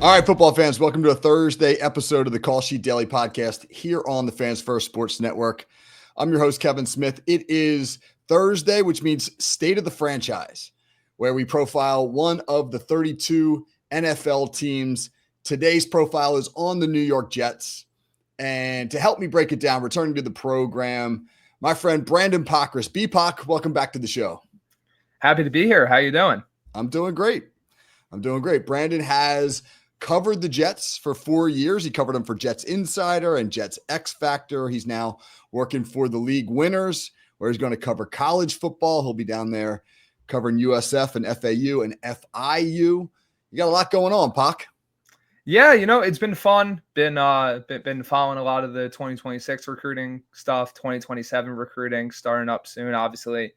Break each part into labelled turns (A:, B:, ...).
A: All right, football fans, welcome to a Thursday episode of the Call Sheet Daily Podcast here on the Fans First Sports Network. I'm your host, Kevin Smith. It is Thursday, which means State of the Franchise, where we profile one of the 32 NFL teams. Today's profile is on the New York Jets. And to help me break it down, returning to the program, my friend Brandyn Pokrass. B-Pock, welcome back to the show.
B: Happy to be here. How you doing?
A: I'm doing great. Brandyn has covered the Jets for 4 years. He covered them for Jets Insider and Jets X Factor. He's now working for the League Winners, where he's going to cover college football. He'll be down there covering USF and FAU and FIU. You got a lot going on, Pac.
B: Yeah, it's been fun. Been following a lot of the 2026 recruiting stuff, 2027 recruiting starting up soon. Obviously,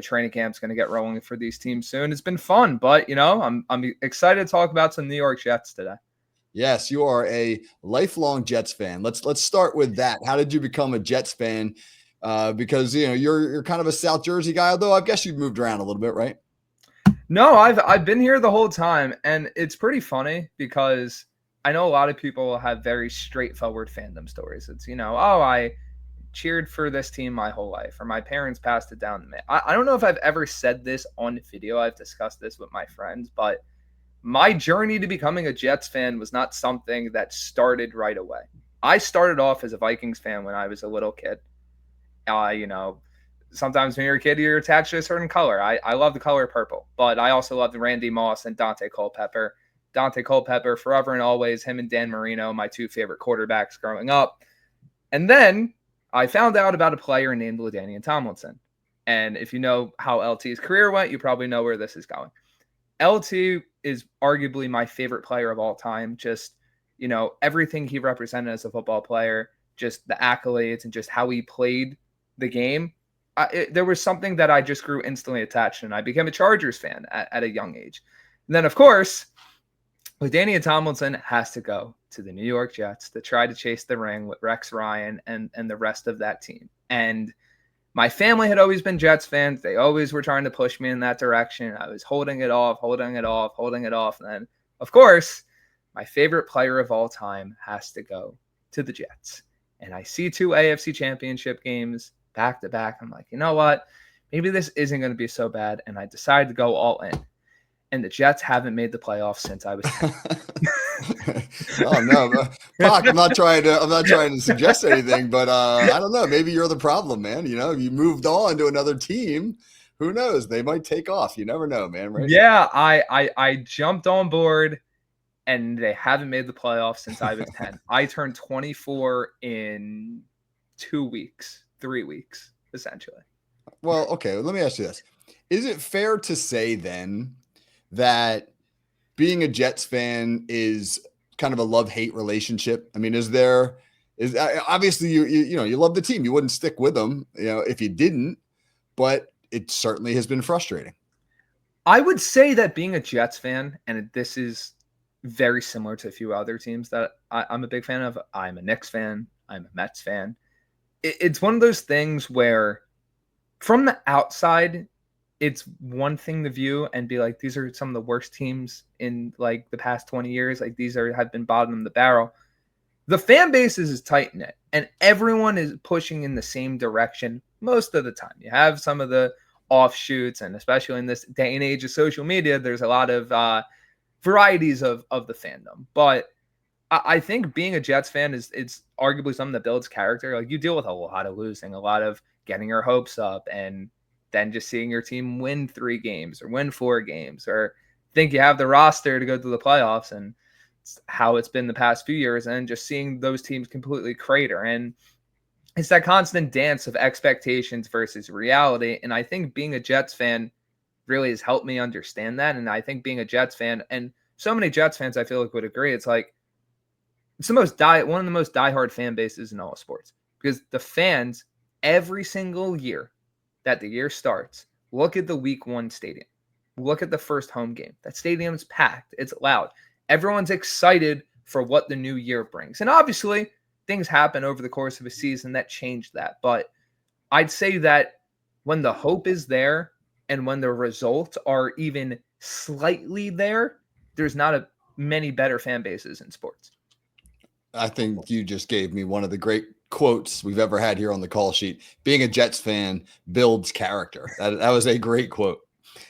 B: training camp's going to get rolling for these teams soon. It's been fun, but I'm excited to talk about some New York Jets today.
A: Yes, you are a lifelong Jets fan. Let's start with that. How did you become a Jets fan? Because you're kind of a South Jersey guy, although I guess you've moved around a little bit, right?
B: No, I've been here the whole time, and it's pretty funny because I know a lot of people have very straightforward fandom stories. It's I cheered for this team my whole life, or my parents passed it down to me. I don't know if I've ever said this on video. I've discussed this with my friends, but my journey to becoming a Jets fan was not something that started right away. I started off as a Vikings fan when I was a little kid. Sometimes when you're a kid, you're attached to a certain color. I love the color purple, but I also love the Randy Moss and Dante Culpepper. Dante Culpepper, forever and always, him and Dan Marino, my two favorite quarterbacks growing up. And then I found out about a player named LaDainian Tomlinson. And if you know how LT's career went, you probably know where this is going. LT is arguably my favorite player of all time. Just, everything he represented as a football player, just the accolades and just how he played the game. There was something that I just grew instantly attached to, and I became a Chargers fan at a young age. And then, of course, LaDainian Tomlinson has to go to the New York Jets to try to chase the ring with Rex Ryan and the rest of that team. And my family had always been Jets fans. They always were trying to push me in that direction. I was holding it off. And then, of course, my favorite player of all time has to go to the Jets. And I see 2 AFC championship games back to back. I'm like, you know what? Maybe this isn't going to be so bad. And I decided to go all in. And the Jets haven't made the playoffs since I was 10.
A: Oh no, Pac, I'm not trying to suggest anything, but I don't know. Maybe you're the problem, man. You moved on to another team. Who knows? They might take off. You never know, man. Right?
B: Yeah, I jumped on board, and they haven't made the playoffs since I was 10. I turned 24 in 3 weeks, essentially.
A: Well, okay. Let me ask you this: is it fair to say then that being a Jets fan is kind of a love-hate relationship? I mean, is obviously you love the team. You wouldn't stick with them, if you didn't, but it certainly has been frustrating.
B: I would say that being a Jets fan, and this is very similar to a few other teams that I'm a big fan of. I'm a Knicks fan. I'm a Mets fan. It's one of those things where from the outside, it's one thing to view and be like, these are some of the worst teams in like the past 20 years. Like have been bottom of the barrel. The fan base is tight knit and everyone is pushing in the same direction most of the time. You have some of the offshoots, and especially in this day and age of social media, there's a lot of varieties of the fandom. But I think being a Jets fan it's arguably something that builds character. Like, you deal with a lot of losing, a lot of getting your hopes up, and then just seeing your team win 3 games or win 4 games or think you have the roster to go to the playoffs, and how it's been the past few years, and just seeing those teams completely crater. And it's that constant dance of expectations versus reality. And I think being a Jets fan really has helped me understand that. And I think being a Jets fan, and so many Jets fans I feel like would agree, it's like it's one of the most diehard fan bases in all of sports, because the fans every single year that the year starts, look at the week 1 stadium. Look at the first home game. That stadium's packed. It's loud. Everyone's excited for what the new year brings. And obviously, things happen over the course of a season that change that. But I'd say that when the hope is there and when the results are even slightly there, there's not a many better fan bases in sports.
A: I think you just gave me one of the great quotes we've ever had here on the call sheet. Being a Jets fan builds character. That was a great quote.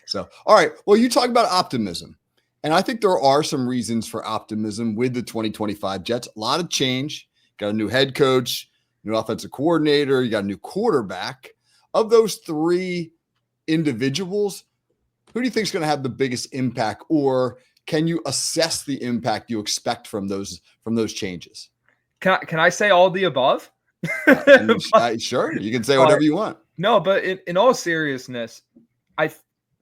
A: So, all right. Well, you talk about optimism. And I think there are some reasons for optimism with the 2025 Jets. A lot of change. Got a new head coach, new offensive coordinator, you got a new quarterback. Of those three individuals, who do you think is going to have the biggest impact, or can you assess the impact you expect from those changes?
B: Can I say all the above?
A: Sure, you can say whatever you want.
B: No, but in all seriousness,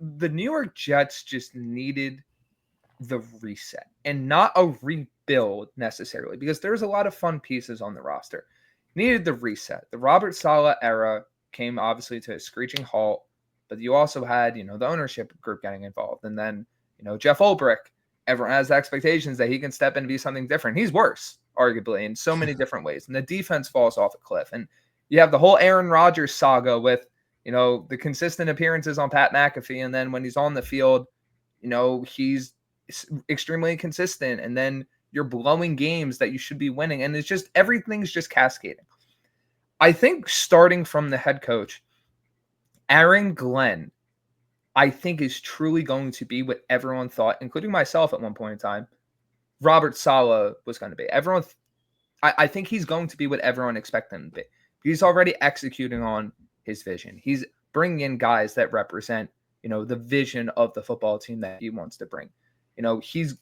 B: the New York Jets just needed the reset and not a rebuild necessarily, because there's a lot of fun pieces on the roster. Needed the reset. The Robert Saleh era came obviously to a screeching halt, but you also had, the ownership group getting involved. And then, Jeff Ulbrich, everyone has expectations that he can step in and be something different. He's worse, arguably, in so many different ways. And the defense falls off a cliff. And you have the whole Aaron Rodgers saga with, the consistent appearances on Pat McAfee. And then when he's on the field, he's extremely inconsistent. And then you're blowing games that you should be winning. And it's just, everything's just cascading. I think starting from the head coach, Aaron Glenn, I think is truly going to be what everyone thought, including myself at one point in time, Robert Saleh was going to be. I think he's going to be what everyone expected him to be. He's already executing on his vision. He's bringing in guys that represent, the vision of the football team that he wants to bring. He's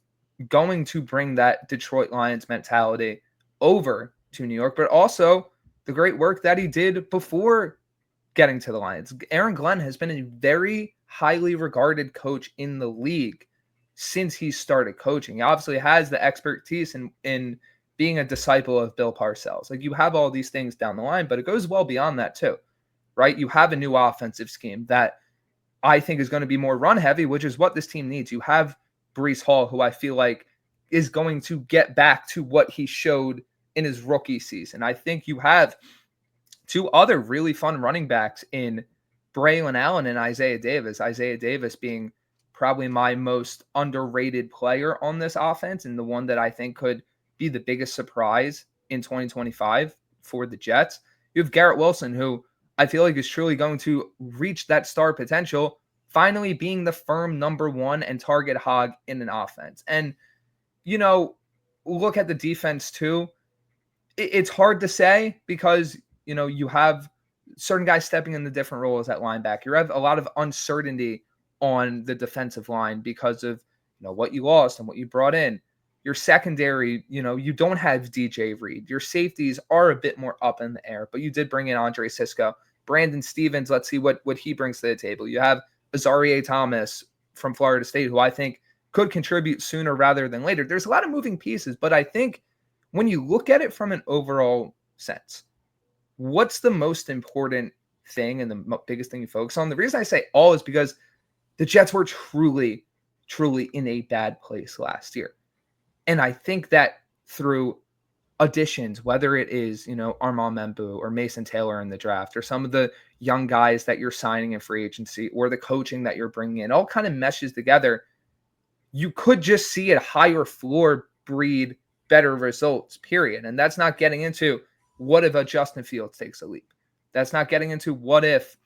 B: going to bring that Detroit Lions mentality over to New York, but also the great work that he did before getting to the Lions. Aaron Glenn has been a very highly regarded coach in the league since he started coaching. He obviously has the expertise in being a disciple of Bill Parcells. Like, you have all these things down the line, but it goes well beyond that too, right? You have a new offensive scheme that I think is going to be more run heavy, which is what this team needs. You have Breece Hall, who I feel like is going to get back to what he showed in his rookie season. I think you have two other really fun running backs in Braylon Allen and Isaiah Davis. Isaiah Davis being probably my most underrated player on this offense, and the one that I think could be the biggest surprise in 2025 for the Jets. You have Garrett Wilson, who I feel like is truly going to reach that star potential, finally being the firm number one and target hog in an offense. And, look at the defense too. It's hard to say because, you have certain guys stepping in the different roles at linebacker. You have a lot of uncertainty on the defensive line because of, what you lost and what you brought in. Your secondary, you don't have DJ Reed. Your safeties are a bit more up in the air, but you did bring in Andre Sisco. Brandon Stevens, let's see what he brings to the table. You have Azarie Thomas from Florida State, who I think could contribute sooner rather than later. There's a lot of moving pieces, but I think when you look at it from an overall sense, what's the most important thing and the biggest thing you focus on? The reason I say all is because the Jets were truly, truly in a bad place last year. And I think that through additions, whether it is, Armand Membu or Mason Taylor in the draft, or some of the young guys that you're signing in free agency, or the coaching that you're bringing in, all kind of meshes together. You could just see a higher floor breed better results, period. And that's not getting into what if a Justin Fields takes a leap. That's not getting into what if,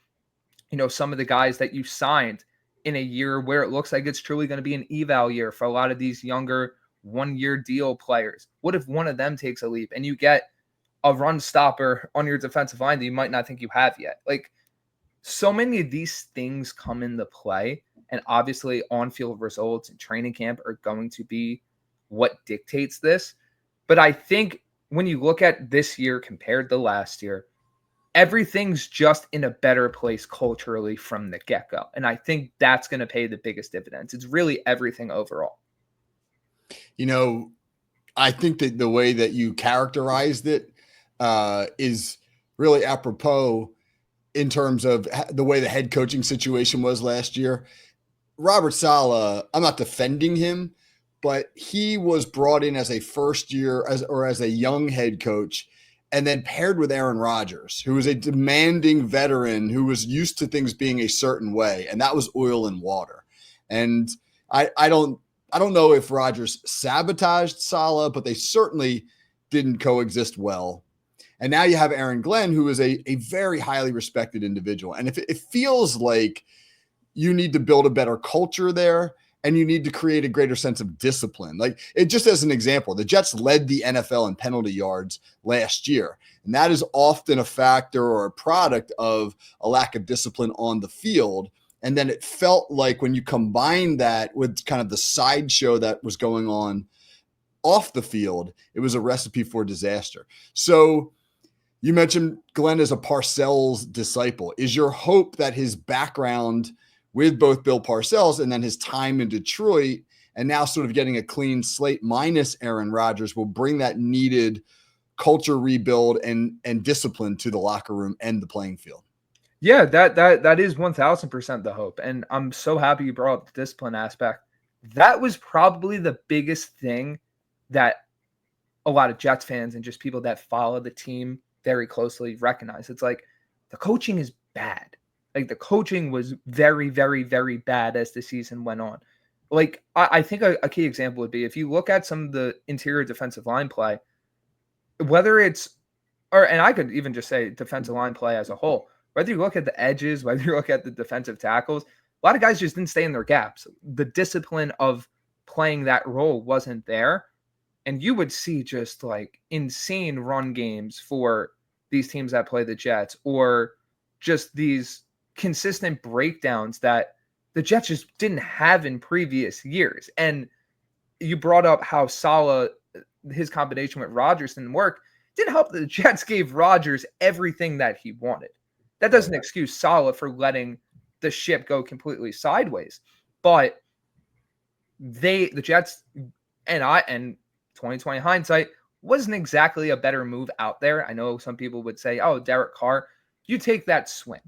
B: some of the guys that you signed in a year where it looks like it's truly going to be an eval year for a lot of these younger one-year deal players. What if one of them takes a leap and you get a run stopper on your defensive line that you might not think you have yet? Like, so many of these things come into play, and obviously on-field results and training camp are going to be what dictates this. But I think when you look at this year compared to last year, everything's just in a better place culturally from the get-go. And I think that's going to pay the biggest dividends. It's really everything overall.
A: I think that the way that you characterized it is really apropos in terms of the way the head coaching situation was last year. Robert Saleh, I'm not defending him, but he was brought in as a first year as a young head coach, and then paired with Aaron Rodgers, who was a demanding veteran who was used to things being a certain way. And that was oil and water. And I I don't know if Rodgers sabotaged Saleh, but they certainly didn't coexist well. And now you have Aaron Glenn, who is a very highly respected individual. And if it feels like you need to build a better culture there and you need to create a greater sense of discipline. Like it just as an example, the Jets led the NFL in penalty yards last year. And that is often a factor or a product of a lack of discipline on the field. And then it felt like when you combine that with kind of the sideshow that was going on off the field, it was a recipe for disaster. So you mentioned Glenn as a Parcells disciple. Is your hope that his background with both Bill Parcells and then his time in Detroit and now sort of getting a clean slate minus Aaron Rodgers will bring that needed culture rebuild and discipline to the locker room and the playing field?
B: Yeah, that is 1000% the hope. And I'm so happy you brought up the discipline aspect. That was probably the biggest thing that a lot of Jets fans and just people that follow the team very closely recognize. It's like the coaching is bad. Like the coaching was very, very, very bad as the season went on. Like I think a key example would be if you look at some of the interior defensive line play, whether it's, and I could even just say defensive line play as a whole, whether you look at the edges, whether you look at the defensive tackles, a lot of guys just didn't stay in their gaps. The discipline of playing that role wasn't there. And you would see just like insane run games for these teams that play the Jets, or just these consistent breakdowns that the Jets just didn't have in previous years. And you brought up how Saleh, his combination with Rodgers didn't work. Didn't help that the Jets gave Rodgers everything that he wanted. That doesn't excuse Saleh for letting the ship go completely sideways. But the Jets and 2020 hindsight wasn't exactly a better move out there. I know some people would say, oh, Derek Carr, you take that swing.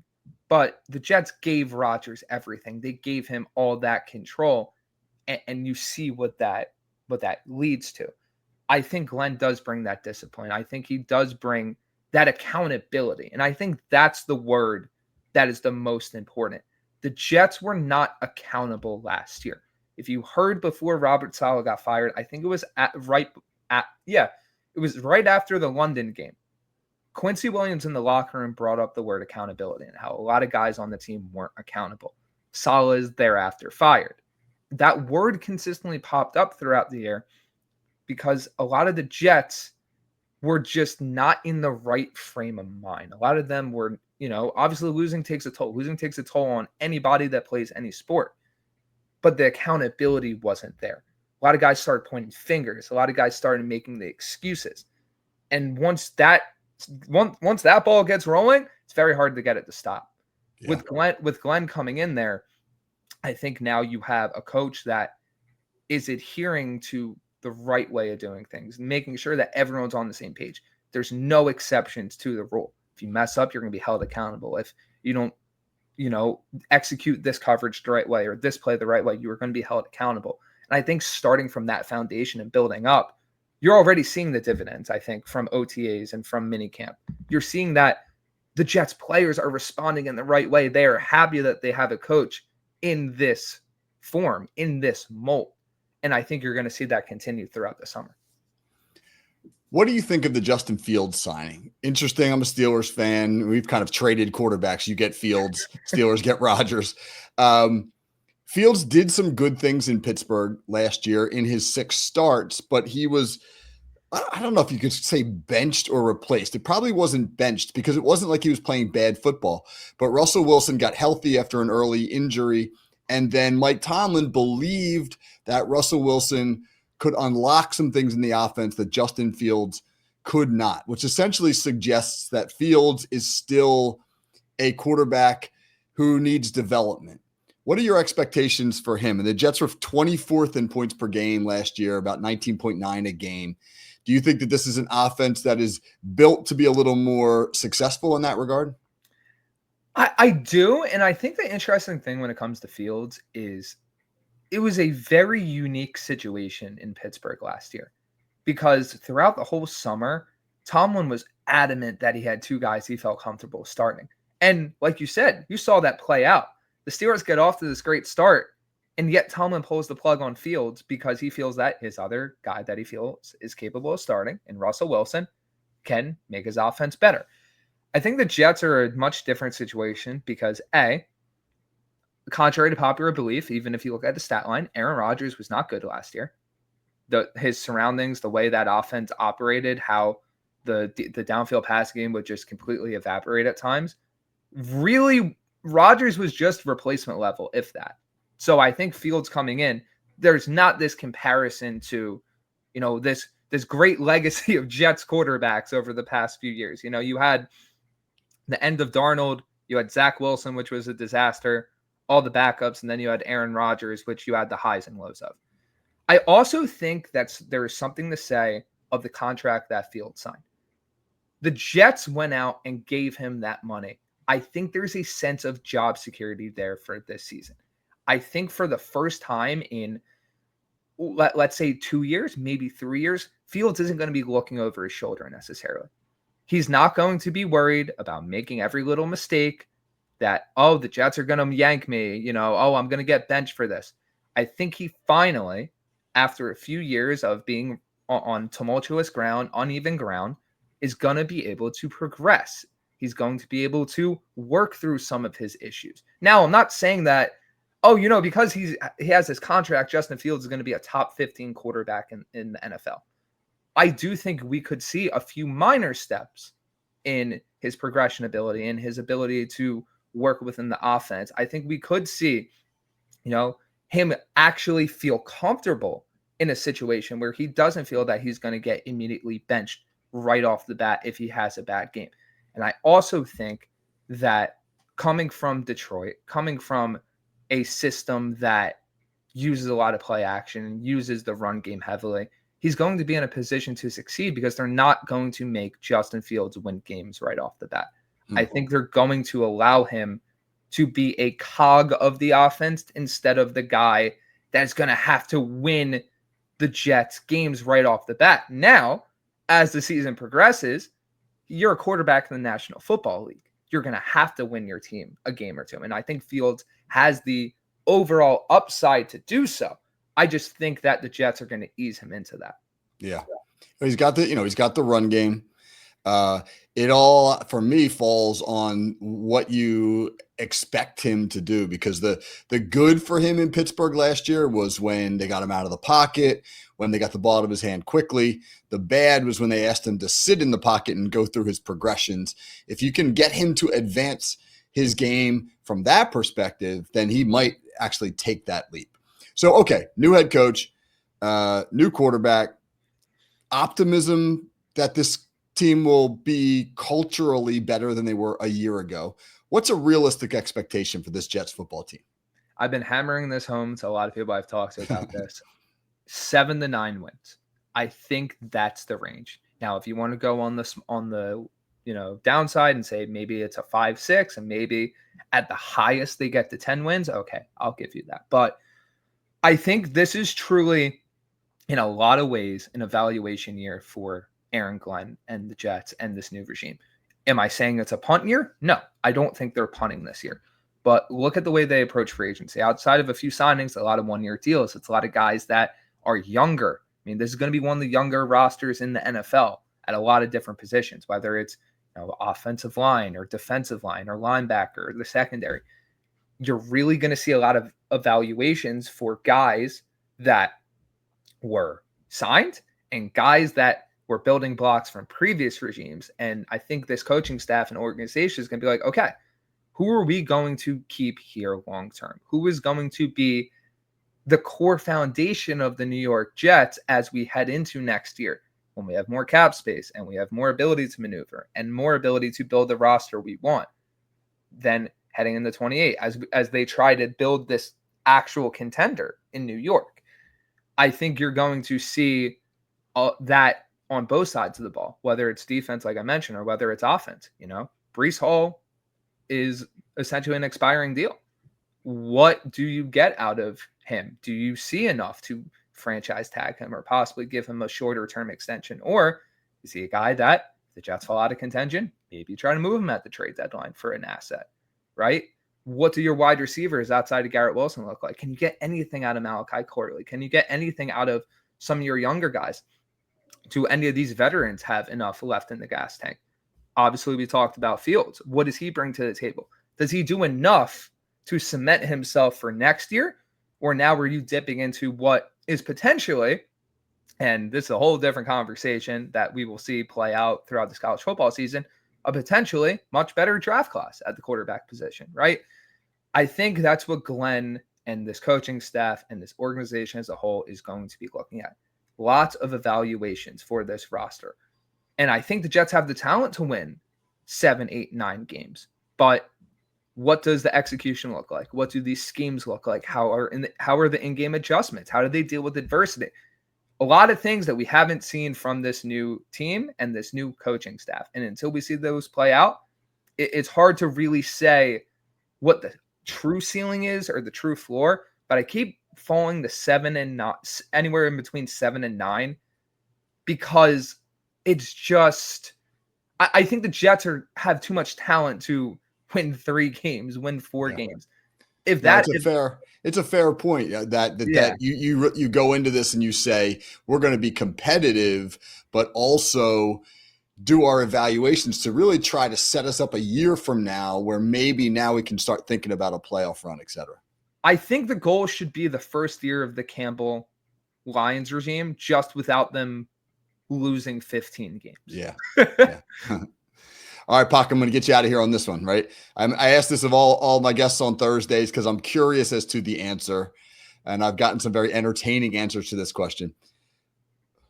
B: But the Jets gave Rodgers everything. They gave him all that control. And you see what that leads to. I think Glenn does bring that discipline. I think he does bring that accountability. And I think that's the word that is the most important. The Jets were not accountable last year. If you heard before Robert Saleh got fired, I think it was right after the London game. Quincy Williams in the locker room brought up the word accountability and how a lot of guys on the team weren't accountable. Saleh is thereafter fired. That word consistently popped up throughout the year because a lot of the Jets were just not in the right frame of mind. A lot of them were, obviously losing takes a toll. Losing takes a toll on anybody that plays any sport. But the accountability wasn't there. A lot of guys started pointing fingers. A lot of guys started making the excuses. And once that ball gets rolling, it's very hard to get it to stop. Yeah. With Glenn coming in there, I think now you have a coach that is adhering to the right way of doing things, making sure that everyone's on the same page. There's no exceptions to the rule. If you mess up, you're going to be held accountable. If you don't, execute this coverage the right way or this play the right way, you are going to be held accountable. And I think starting from that foundation and building up, you're already seeing the dividends, I think, from OTAs and from minicamp. You're seeing that the Jets players are responding in the right way. They are happy that they have a coach in this form, in this mold. And I think you're going to see that continue throughout the summer.
A: What do you think of the Justin Fields signing? Interesting. I'm a Steelers fan. We've kind of traded quarterbacks. You get Fields, Steelers get Rodgers. Fields did some good things in Pittsburgh last year in his 6 starts, but he was, I don't know if you could say benched or replaced. It probably wasn't benched because it wasn't like he was playing bad football, but Russell Wilson got healthy after an early injury. And then Mike Tomlin believed that Russell Wilson could unlock some things in the offense that Justin Fields could not, which essentially suggests that Fields is still a quarterback who needs development. What are your expectations for him? And the Jets were 24th in points per game last year, about 19.9 a game. Do you think that this is an offense that is built to be a little more successful in that regard?
B: I do. And I think the interesting thing when it comes to Fields is it was a very unique situation in Pittsburgh last year because throughout the whole summer, Tomlin was adamant that he had 2 guys he felt comfortable starting. And like you said, you saw that play out. The Steelers get off to this great start. And yet Tomlin pulls the plug on Fields because he feels that his other guy that he feels is capable of starting, and Russell Wilson, can make his offense better. I think the Jets are a much different situation because contrary to popular belief, even if you look at the stat line, Aaron Rodgers was not good last year. His surroundings, the way that offense operated, how the downfield pass game would just completely evaporate at times. Really, Rodgers was just replacement level, if that. So I think Fields coming in, there's not this comparison to, this great legacy of Jets quarterbacks over the past few years. You had the end of Darnold, you had Zach Wilson, which was a disaster, all the backups, and then you had Aaron Rodgers, which you had the highs and lows of. I also think that there is something to say of the contract that Fields signed. The Jets went out and gave him that money. I think there's a sense of job security there for this season. I think for the first time in, let's say 2 years, maybe 3 years, Fields isn't going to be looking over his shoulder necessarily. He's not going to be worried about making every little mistake that, the Jets are going to yank me, I'm going to get benched for this. I think he finally, after a few years of being on tumultuous ground, uneven ground, is going to be able to progress. He's going to be able to work through some of his issues. Now, I'm not saying that, because he has this contract, Justin Fields is going to be a top 15 quarterback in the NFL. I do think we could see a few minor steps in his progression ability and his ability to work within the offense. I think we could see, him actually feel comfortable in a situation where he doesn't feel that he's going to get immediately benched right off the bat if he has a bad game. And I also think that coming from Detroit, coming from a system that uses a lot of play action and uses the run game heavily, he's going to be in a position to succeed because they're not going to make Justin Fields win games right off the bat. I think they're going to allow him to be a cog of the offense instead of the guy that's going to have to win the Jets games right off the bat. Now, as the season progresses, you're a quarterback in the National Football League. You're going to have to win your team a game or two. And I think Fields has the overall upside to do so. I just think that the Jets are going to ease him into that.
A: Yeah. He's got the run game. It all, for me, falls on what you expect him to do, because the good for him in Pittsburgh last year was when they got him out of the pocket, when they got the ball out of his hand quickly. The bad was when they asked him to sit in the pocket and go through his progressions. If you can get him to advance his game from that perspective, then he might actually take that leap. So, okay, new head coach, new quarterback, optimism that this team will be culturally better than they were a year ago. What's a realistic expectation for this Jets football team?
B: I've been hammering this home to a lot of people I've talked to about this. 7 to 9 wins. I think that's the range. Now, if you want to go on the downside and say maybe it's a 5-6 and maybe at the highest they get to 10 wins, okay, I'll give you that. But I think this is truly, in a lot of ways, an evaluation year for Aaron Glenn and the Jets and this new regime. Am I saying it's a punt year? No, I don't think they're punting this year. But look at the way they approach free agency. Outside of a few signings, a lot of one-year deals, it's a lot of guys that are younger. I mean, this is going to be one of the younger rosters in the NFL at a lot of different positions, whether it's offensive line or defensive line or linebacker or the secondary. You're really going to see a lot of evaluations for guys that were signed and guys that were building blocks from previous regimes. And I think this coaching staff and organization is going to be like, okay, who are we going to keep here long term? Who is going to be the core foundation of the New York Jets as we head into next year, when we have more cap space and we have more ability to maneuver and more ability to build the roster we want? Then heading into 28, as they try to build this actual contender in New York, I think you're going to see that on both sides of the ball, whether it's defense, like I mentioned, or whether it's offense. Breece Hall is essentially an expiring deal. What do you get out of him? Do you see enough to franchise tag him or possibly give him a shorter term extension? Or is he a guy that, if the Jets fall out of contention, maybe try to move him at the trade deadline for an asset, right? what do your wide receivers outside of Garrett Wilson look like? Can you get anything out of Malachi Corley? Can you get anything out of some of your younger guys? Do any of these veterans have enough left in the gas tank? Obviously, we talked about Fields. What does he bring to the table? Does he do enough to cement himself for next year? Or now are you dipping into what is potentially, and this is a whole different conversation that we will see play out throughout this college football season, a potentially much better draft class at the quarterback position, right? I think that's what Glenn and this coaching staff and this organization as a whole is going to be looking at. Lots of evaluations for this roster. And I think the Jets have the talent to win 7, 8, 9 games. But what does the execution look like? What do these schemes look like? How are the in-game adjustments? How do they deal with adversity? A lot of things that we haven't seen from this new team and this new coaching staff. And until we see those play out, it's hard to really say what the true ceiling is or the true floor. But I keep falling to 7 and not anywhere in between 7 and 9 because it's just I think the Jets have too much talent to win 3 games, win 4 games. If that
A: it's a fair point that you go into this and you say we're going to be competitive, but also do our evaluations to really try to set us up a year from now where maybe now we can start thinking about a playoff run, et cetera.
B: I think the goal should be the first year of the Campbell Lions regime, just without them losing 15 games.
A: Yeah. All right, Pac, I'm going to get you out of here on this one, right? I asked this of all my guests on Thursdays because I'm curious as to the answer, and I've gotten some very entertaining answers to this question.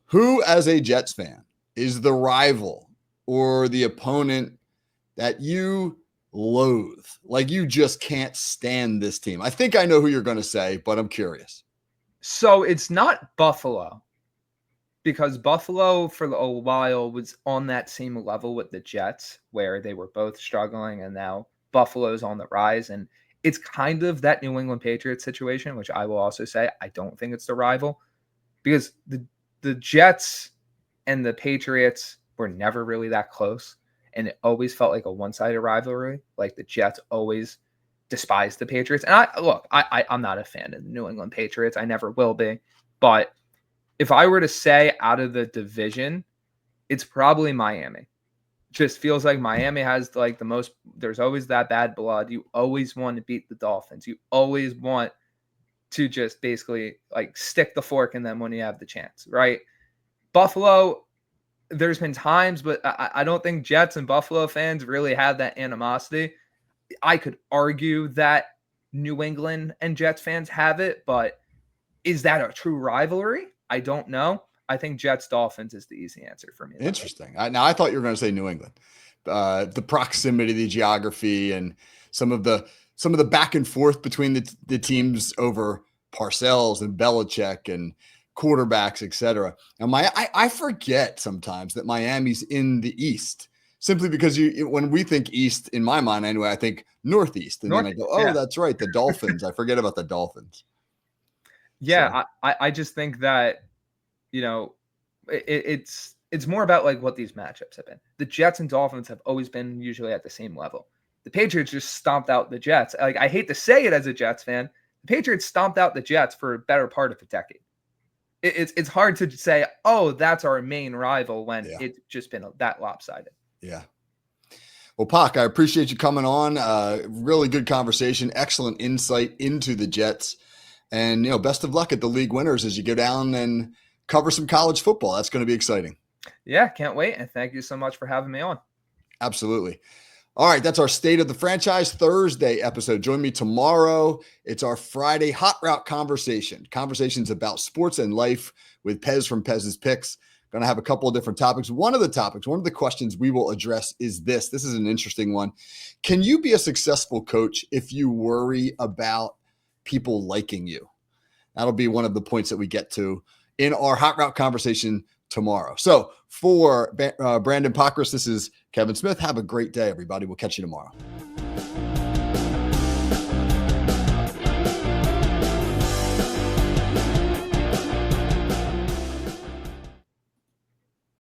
A: Who, as a Jets fan, is the rival or the opponent that you loathe? Like you just can't stand this team. I think I know who you're going to say, but I'm curious.
B: So it's not Buffalo. Because Buffalo for a while was on that same level with the Jets where they were both struggling and now Buffalo's on the rise. And it's kind of that New England Patriots situation, which I will also say I don't think it's the rival because the Jets and the Patriots were never really that close. And it always felt like a one-sided rivalry. Like the Jets always despised the Patriots. And I'm not a fan of the New England Patriots. I never will be. But if I were to say out of the division, it's probably Miami. Just feels like Miami has like the most, there's always that bad blood. You always want to beat the Dolphins. You always want to just basically like stick the fork in them when you have the chance, right? Buffalo, there's been times, but I don't think Jets and Buffalo fans really have that animosity. I could argue that New England and Jets fans have it, but is that a true rivalry? I don't know. I think Jets Dolphins is the easy answer for me.
A: Interesting. Now I thought you were going to say New England. The proximity, the geography, and some of the back and forth between the teams over Parcells and Belichick and quarterbacks, et cetera. And I forget sometimes that Miami's in the East simply because when we think East, in my mind anyway, I think Northeast, and then I go, that's right, the Dolphins. I forget about the Dolphins.
B: Yeah, so. I just think that, it's more about like what these matchups have been. The Jets and Dolphins have always been usually at the same level. The Patriots just stomped out the Jets. Like I hate to say it as a Jets fan, the Patriots stomped out the Jets for a better part of a decade. It's hard to say, oh, that's our main rival when it's just been that lopsided.
A: Yeah. Well, Pac, I appreciate you coming on. Really good conversation, excellent insight into the Jets. And, best of luck at the league winners as you go down and cover some college football. That's going to be exciting.
B: Yeah, can't wait. And thank you so much for having me on.
A: Absolutely. All right, that's our State of the Franchise Thursday episode. Join me tomorrow. It's our Friday Hot Route conversation. Conversations about sports and life with Pez from Pez's Picks. Going to have a couple of different topics. One of the questions we will address is this. This is an interesting one. Can you be a successful coach if you worry about people liking you? That'll be one of the points that we get to in our Hot Route conversation tomorrow. So for Brandyn Pokrass, this is Kevin Smith. Have a great day, everybody. We'll catch you tomorrow.